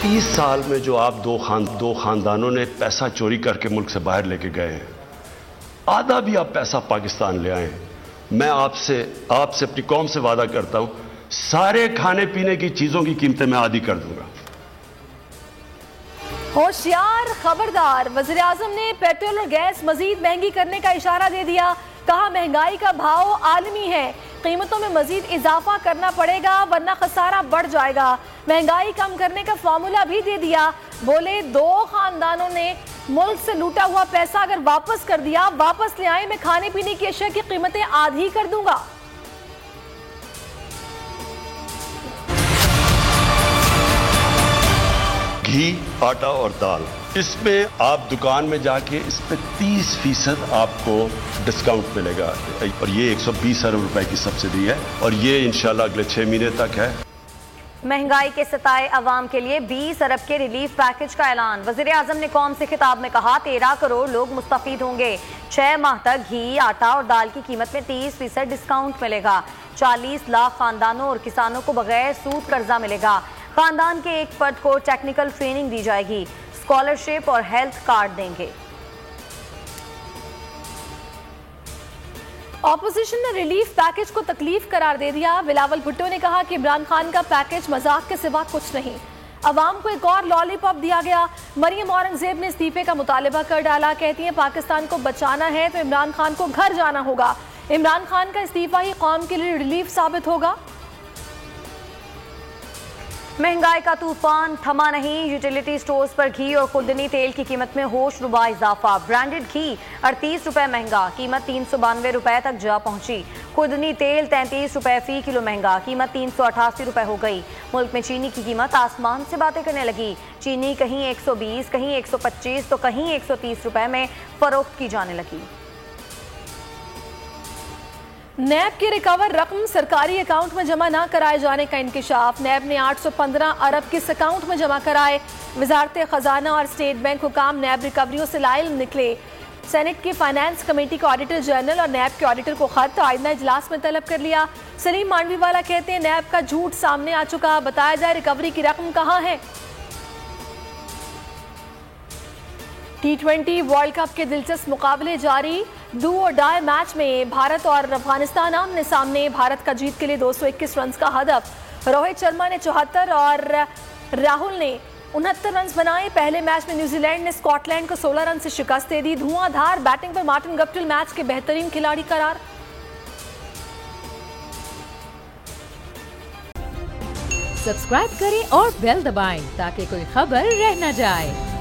30 साल में जो आप दो खानदानों ने पैसा चोरी करके मुल्क से बाहर लेके गए हैं, आधा भी आप पैसा पाकिस्तान ले आए। मैं आपसे अपनी कौम से वादा करता हूं, सारे खाने पीने की चीजों की कीमतें मैं आधी कर दूंगा। होशियार, खबरदार। वज़ीर आज़म ने पेट्रोल और गैस मजीद महंगी करने का इशारा दे दिया। कहा महंगाई का भाव आलमी है, कीमतों में मजीद इजाफा करना पड़ेगा वरना खसारा बढ़ जाएगा। महंगाई कम करने का फॉर्मूला भी दे दिया। बोले 2 खानदानों ने मुल्क से लूटा हुआ पैसा अगर वापस कर दिया, वापस ले आए, मैं खाने पीने की अशिया की कीमतें आधी कर दूंगा। घी, आटा और दाल, इसमें आप दुकान में जाके इस पे 30% आपको डिस्काउंट मिलेगा और ये 120 अरब रुपए की सब्सिडी है और ये इंशाल्लाह अगले 6 महीने तक है। महंगाई के सताए अवाम के लिए 20 अरब के रिलीफ पैकेज का ऐलान। वज़ीर आज़म ने कौम से खिताब में कहा 13 करोड़ लोग मुस्तफीद होंगे। 6 माह तक घी, आटा और दाल की कीमत में 30% डिस्काउंट मिलेगा। 40 लाख खानदानों और किसानों को बगैर सूद कर्जा मिलेगा। खानदान के एक फर्द को टेक्निकल ट्रेनिंग दी जाएगी। स्कॉलरशिप और हेल्थ कार्ड देंगे। ऑपोजिशन ने रिलीफ पैकेज को तकलीफ करार दे दिया। बिलावल भुट्टो ने कहा कि इमरान खान का पैकेज मजाक के सिवा कुछ नहीं। अवाम को एक और लॉलीपॉप दिया गया। मरियम औरंगजेब ने इस्तीफे का मुतालबा कर डाला। कहती हैं पाकिस्तान को बचाना है तो इमरान खान को घर जाना होगा। इमरान खान का इस्तीफा ही कौम के लिए रिलीफ साबित होगा। महंगाई का तूफान थमा नहीं। यूटिलिटी स्टोर्स पर घी और खुर्दनी तेल की कीमत में होशरुबा इजाफा। ब्रांडेड घी 38 रुपए महंगा, कीमत 392 रुपए तक जा पहुंची। खुर्दनी तेल 33 रुपए फी किलो महंगा, कीमत 388 रुपए हो गई। मुल्क में चीनी की कीमत आसमान से बातें करने लगी। चीनी कहीं 120, कहीं 125 तो कहीं 130 रुपए में फरोख्त की जाने लगी। नैब की रिकवर रकम सरकारी अकाउंट में जमा न कराए जाने का इंकिशाफ। नैब ने 815 अरब किस अकाउंट में जमा कराए। वजारत खजाना और स्टेट बैंक हुकाम नैब रिकवरियों से लाइल निकले। सेनेट की फाइनेंस कमेटी के ऑडिटर जनरल और नैब के ऑडिटर को खत आइंदा इजलास में तलब कर लिया। सलीम मांडवीवाला कहते हैं नैब का झूठ सामने आ चुका, बताया जाए रिकवरी की रकम कहाँ है। T20 वर्ल्ड कप के दिलचस्प मुकाबले जारी। डू और डाई मैच में भारत और अफगानिस्तान आमने सामने। भारत का जीत के लिए 221 रन का हदफ। रोहित शर्मा ने 74 और राहुल ने 69 रन बनाए। पहले मैच में न्यूजीलैंड ने स्कॉटलैंड को 16 रन से शिकस्त दे दी। धुआंधार बैटिंग पर मार्टिन गप्टिल मैच के बेहतरीन खिलाड़ी करार। सब्सक्राइब करें और बेल दबाएं ताकि कोई खबर रह न जाए।